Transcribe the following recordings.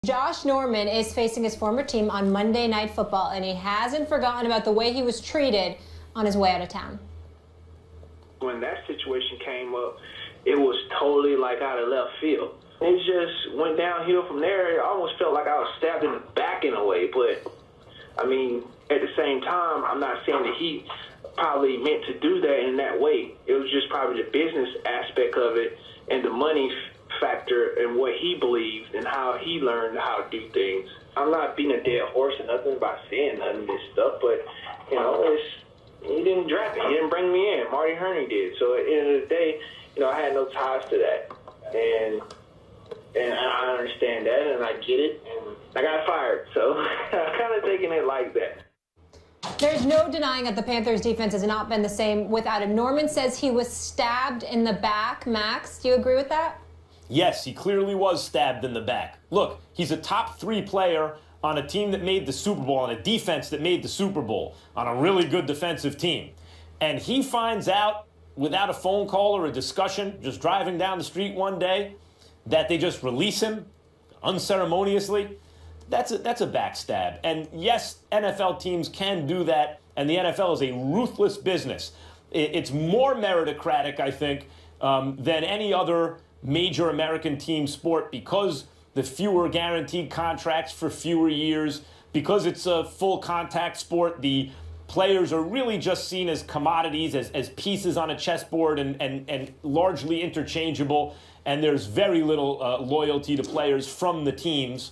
Josh Norman is facing his former team on Monday Night Football, and he hasn't forgotten about the way he was treated on his way out of town. When that situation came up, it was totally like out of left field. It just went downhill from there. I almost felt like I was stabbed in the back in a way, but I mean, at the same time, I'm not saying that he probably meant to do that in that way. It was just probably the business aspect of it and the money factor and what he believed and how he learned how to do things. I'm not being a dead horse or nothing by saying none of this stuff, but, you know, he didn't draft me. He didn't bring me in. Marty Herney did. So at the end of the day, you know, I had no ties to that. And I understand that, and I get it, and I got fired. So I'm kind of taking it like that. There's no denying that the Panthers' defense has not been the same without him. Norman says he was stabbed in the back. Max, do you agree with that? Yes, he clearly was stabbed in the back. Look, he's a top 3 player on a team that made the Super Bowl, on a defense that made the Super Bowl, on a really good defensive team. And he finds out without a phone call or a discussion, just driving down the street one day, that they just release him unceremoniously. That's a backstab. And yes, NFL teams can do that, and the NFL is a ruthless business. It's more meritocratic, I think, than any other major American team sport, because the fewer guaranteed contracts for fewer years, because it's a full contact sport. The players are really just seen as commodities, as pieces on a chessboard, and largely interchangeable. And there's very little loyalty to players from the teams.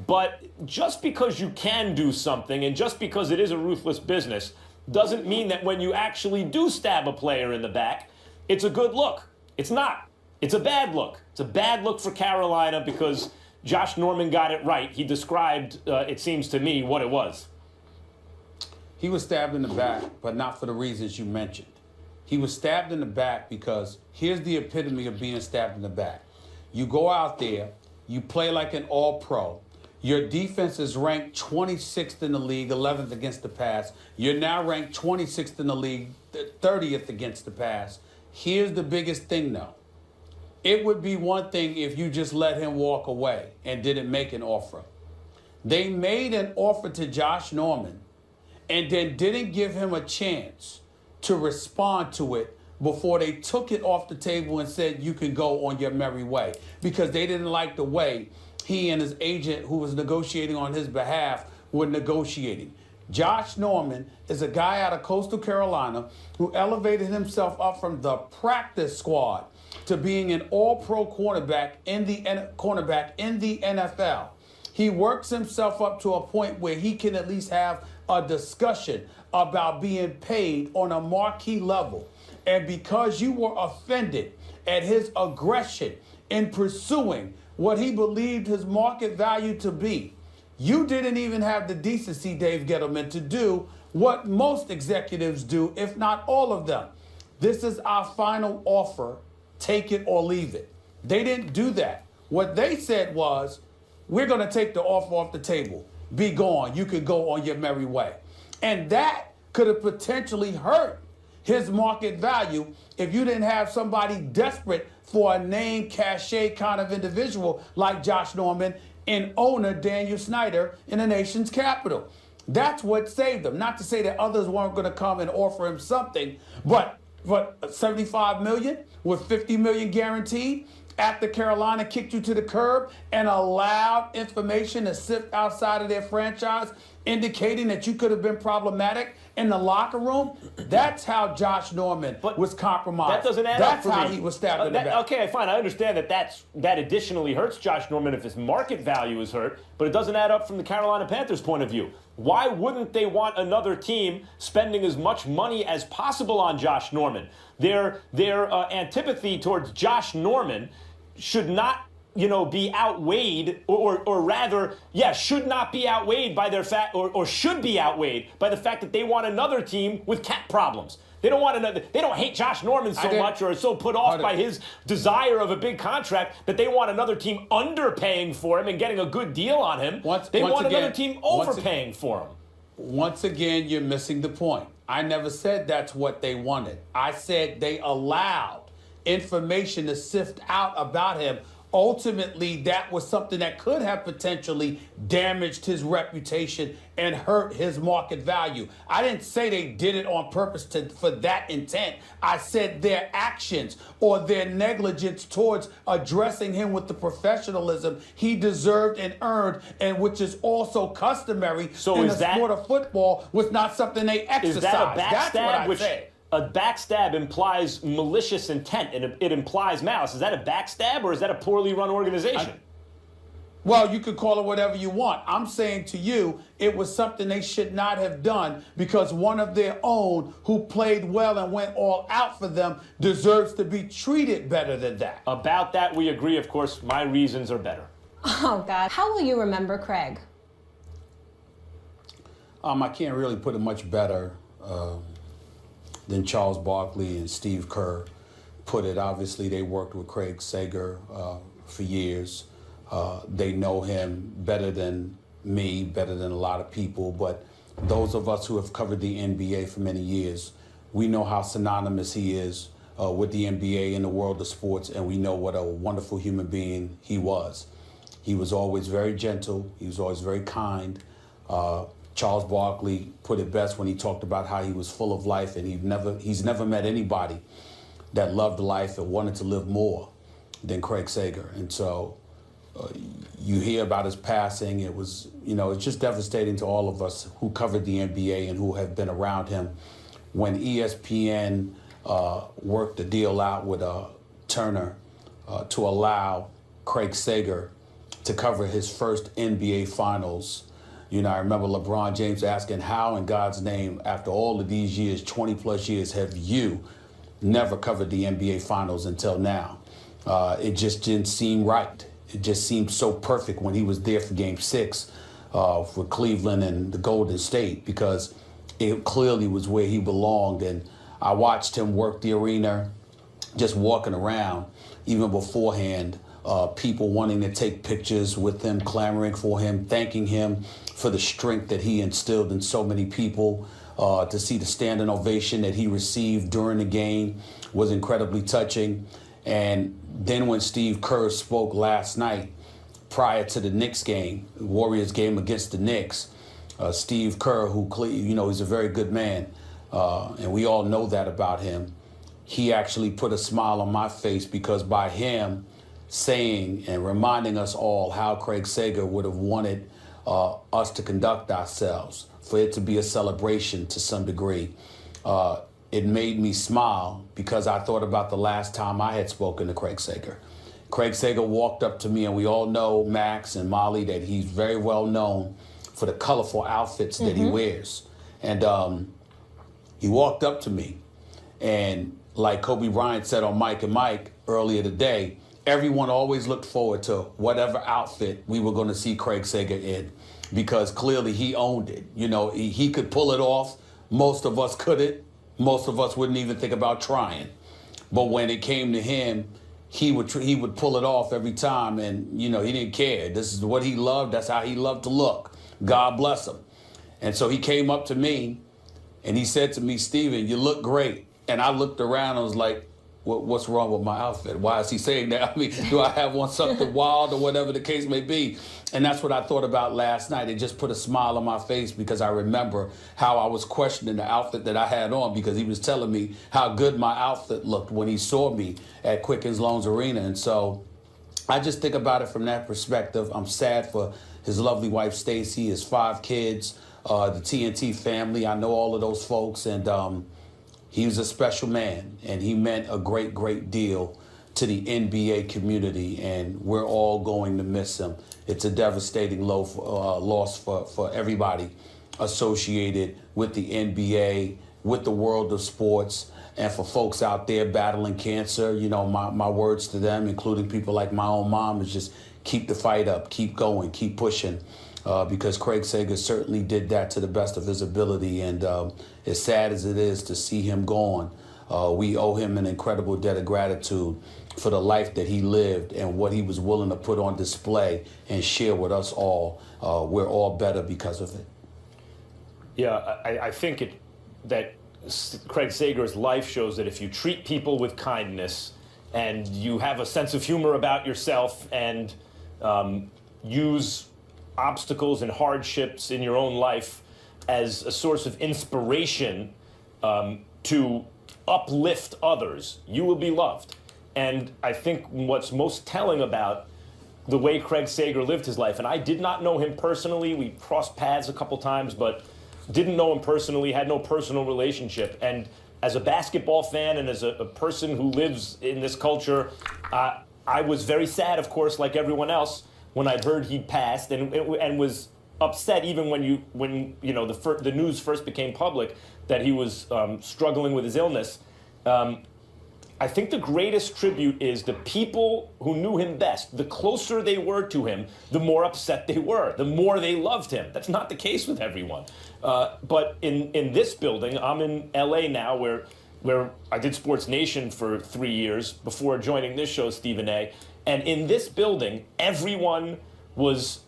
But just because you can do something, and just because it is a ruthless business, doesn't mean that when you actually do stab a player in the back, it's a good look. It's not. It's a bad look. It's a bad look for Carolina, because Josh Norman got it right. He described, it seems to me, what it was. He was stabbed in the back, but not for the reasons you mentioned. He was stabbed in the back because here's the epitome of being stabbed in the back. You go out there, you play like an all-pro. Your defense is ranked 26th in the league, 11th against the pass. You're now ranked 26th in the league, 30th against the pass. Here's the biggest thing, though. It would be one thing if you just let him walk away and didn't make an offer. They made an offer to Josh Norman and then didn't give him a chance to respond to it before they took it off the table and said you can go on your merry way, because they didn't like the way he and his agent, who was negotiating on his behalf, were negotiating. Josh Norman is a guy out of Coastal Carolina who elevated himself up from the practice squad to being an all-pro cornerback in the NFL. He works himself up to a point where he can at least have a discussion about being paid on a marquee level. And because you were offended at his aggression in pursuing what he believed his market value to be, you didn't even have the decency, Dave Gettleman, to do what most executives do, if not all of them. This is our final offer. Take it or leave it. They didn't do that. What they said was, we're going to take the offer off the table. Be gone. You can go on your merry way. And that could have potentially hurt his market value if you didn't have somebody desperate for a name cachet kind of individual like Josh Norman and owner Daniel Snyder in the nation's capital. That's what saved him. Not to say that others weren't going to come and offer him something, but $75 million with $50 million guaranteed after Carolina kicked you to the curb and allowed information to sift outside of their franchise, indicating that you could have been problematic in the locker room. That's how Josh Norman was compromised. That doesn't add up for me. That's how he was stabbed in the back. Okay, fine. I understand that additionally hurts Josh Norman if his market value is hurt, but it doesn't add up from the Carolina Panthers' point of view. Why wouldn't they want another team spending as much money as possible on Josh Norman? Their antipathy towards Josh Norman should not, be outweighed, or rather, should not be outweighed by their fact, or should be outweighed by the fact that they want another team with cap problems. They don't want another. They don't hate Josh Norman so much, or are so put off by his desire of a big contract, that they want another team underpaying for him and getting a good deal on him. They want another team overpaying for him. Once again, you're missing the point. I never said that's what they wanted. I said they allowed information to sift out about him ultimately that was something that could have potentially damaged his reputation and hurt his market value. I didn't say they did it on purpose for that intent. I said their actions or their negligence towards addressing him with the professionalism he deserved and earned, and which is also customary in the sport of football, was not something they exercised. Is that a backstab? That's what I said. A backstab implies malicious intent, and it implies malice. Is that a backstab, or is that a poorly run organization? Well, you could call it whatever you want. I'm saying to you, it was something they should not have done, because one of their own who played well and went all out for them deserves to be treated better than that. About that, we agree. Of course, my reasons are better. Oh, God. How will you remember Craig? I can't really put it much better than Charles Barkley and Steve Kerr put it. Obviously, they worked with Craig Sager for years. They know him better than me, better than a lot of people. But those of us who have covered the NBA for many years, we know how synonymous he is with the NBA in the world of sports, and we know what a wonderful human being he was. He was always very gentle. He was always very kind. Charles Barkley put it best when he talked about how he was full of life, and he's never met anybody that loved life and wanted to live more than Craig Sager. And so you hear about his passing. It was, it's just devastating to all of us who covered the NBA and who have been around him. When ESPN worked the deal out with Turner to allow Craig Sager to cover his first NBA Finals, I remember LeBron James asking, how in God's name, after all of these years, 20 plus years, have you never covered the NBA Finals until now? It just didn't seem right. It just seemed so perfect when he was there for Game 6 for Cleveland and the Golden State, because it clearly was where he belonged. And I watched him work the arena, just walking around, even beforehand, people wanting to take pictures with him, clamoring for him, thanking him for the strength that he instilled in so many people. To see the standing ovation that he received during the game was incredibly touching. And then when Steve Kerr spoke last night, prior to the Knicks game, the Warriors game against the Knicks, Steve Kerr, who, he's a very good man, and we all know that about him, he actually put a smile on my face, because by him saying and reminding us all how Craig Sager would have wanted us to conduct ourselves, for it to be a celebration to some degree, it made me smile, because I thought about the last time I had spoken to Craig Sager. Craig Sager walked up to me, and we all know, Max and Molly, that he's very well known for the colorful outfits that he wears. And he walked up to me, and like Kobe Bryant said on Mike and Mike earlier today, everyone always looked forward to whatever outfit we were going to see Craig Sager in, because clearly he owned it. He could pull it off. Most of us couldn't. Most of us wouldn't even think about trying. But when it came to him, he would pull it off every time, and he didn't care. This is what he loved. That's how he loved to look. God bless him. And so he came up to me, and he said to me, "Steven, you look great." And I looked around and was like, what's wrong with my outfit? Why is he saying that? I mean, do I have on something wild or whatever the case may be? And that's what I thought about last night. It just put a smile on my face, because I remember how I was questioning the outfit that I had on, because he was telling me how good my outfit looked when he saw me at Quicken Loans Arena. And so I just think about it from that perspective. I'm sad for his lovely wife, Stacy, his 5 kids, the TNT family. I know all of those folks, and he was a special man, and he meant a great, great deal to the NBA community, and we're all going to miss him. It's a devastating loss for everybody associated with the NBA, with the world of sports, and for folks out there battling cancer. My words to them, including people like my own mom, is just keep the fight up, keep going, keep pushing. Because Craig Sager certainly did that to the best of his ability. And as sad as it is to see him gone, we owe him an incredible debt of gratitude for the life that he lived and what he was willing to put on display and share with us all. We're all better because of it. Yeah, I think that Craig Sager's life shows that if you treat people with kindness and you have a sense of humor about yourself and use obstacles and hardships in your own life as a source of inspiration to uplift others, you will be loved. And I think what's most telling about the way Craig Sager lived his life, and I did not know him personally, we crossed paths a couple times, but didn't know him personally, had no personal relationship. And as a basketball fan and as a person who lives in this culture, I was very sad, of course, like everyone else, when I'd heard he'd passed, and was upset even when the news first became public that he was struggling with his illness. I think the greatest tribute is the people who knew him best. The closer they were to him, the more upset they were, the more they loved him. That's not the case with everyone. But in this building, I'm in LA now, where I did Sports Nation for 3 years before joining this show, Stephen A. And in this building, everyone was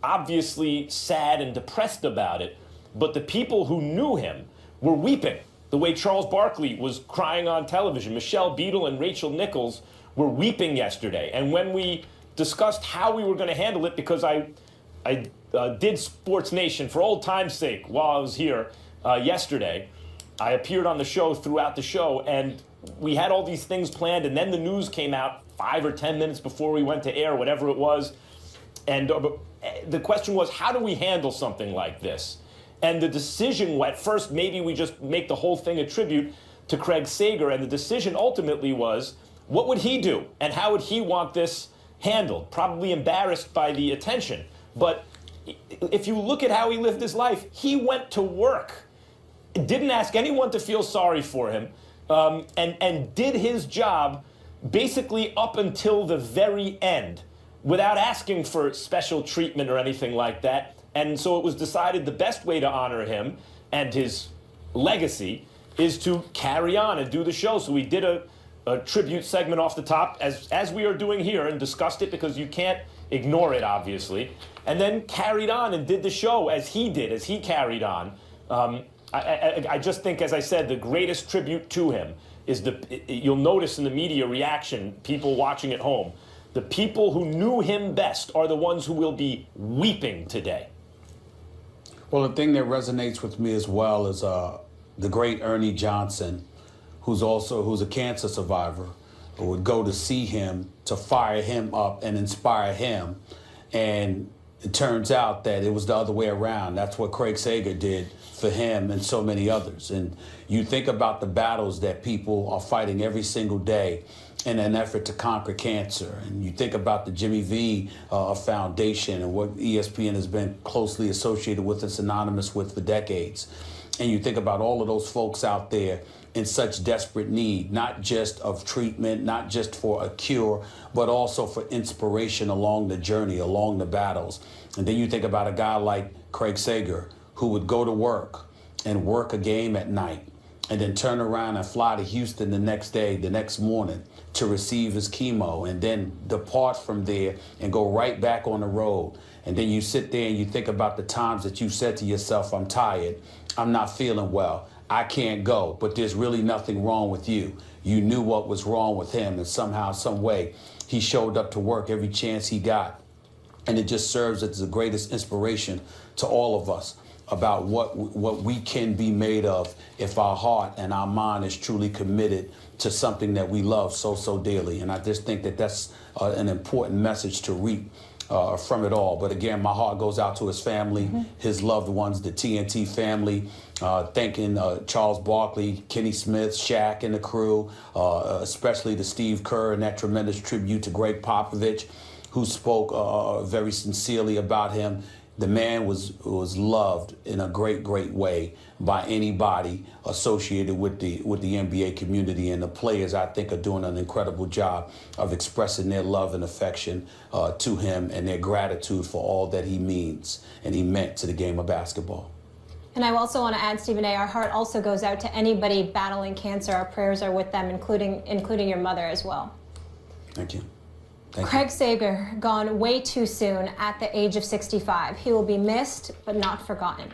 obviously sad and depressed about it. But the people who knew him were weeping, the way Charles Barkley was crying on television. Michelle Beadle and Rachel Nichols were weeping yesterday. And when we discussed how we were going to handle it, because I did Sports Nation for old time's sake while I was here yesterday, I appeared on the show throughout the show, and we had all these things planned, and then the news came out 5 or 10 minutes before we went to air, whatever it was. And the question was, how do we handle something like this? And the decision, at first, maybe we just make the whole thing a tribute to Craig Sager. And the decision ultimately was, what would he do? And how would he want this handled? Probably embarrassed by the attention. But if you look at how he lived his life, he went to work, didn't ask anyone to feel sorry for him, and did his job basically up until the very end without asking for special treatment or anything like that. And so it was decided the best way to honor him and his legacy is to carry on and do the show. So we did a tribute segment off the top, as we are doing here, and discussed it because you can't ignore it, obviously. And then carried on and did the show as he did, as he carried on. I just think, as I said, the greatest tribute to him is you'll notice in the media reaction, people watching at home, the people who knew him best are the ones who will be weeping today. Well, the thing that resonates with me as well is the great Ernie Johnson, who's a cancer survivor, who would go to see him to fire him up and inspire him. And it turns out that it was the other way around. That's what Craig Sager did for him and so many others. And you think about the battles that people are fighting every single day in an effort to conquer cancer. And you think about the Jimmy V Foundation and what ESPN has been closely associated with and synonymous with for decades. And you think about all of those folks out there in such desperate need, not just of treatment, not just for a cure, but also for inspiration along the journey, along the battles. And then you think about a guy like Craig Sager, who would go to work and work a game at night and then turn around and fly to Houston the next day, the next morning, to receive his chemo, and then depart from there and go right back on the road. And then you sit there and you think about the times that you said to yourself, I'm tired, I'm not feeling well, I can't go, but there's really nothing wrong with you. You knew what was wrong with him, and somehow, some way, he showed up to work every chance he got. And it just serves as the greatest inspiration to all of us about what we can be made of if our heart and our mind is truly committed to something that we love so dearly. And I just think that that's an important message to reap from it all. But again, my heart goes out to his family, his loved ones, the TNT family, thanking Charles Barkley, Kenny Smith, Shaq and the crew, especially to Steve Kerr and that tremendous tribute to Greg Popovich, who spoke very sincerely about him. The man was loved in a great way by anybody associated with the NBA community, and the players, I think, are doing an incredible job of expressing their love and affection to him and their gratitude for all that he means and he meant to the game of basketball. And I also want to add, Stephen A., our heart also goes out to anybody battling cancer. Our prayers are with them, including your mother as well. Thank you. Craig Sager, gone way too soon at the age of 65. He will be missed, but not forgotten.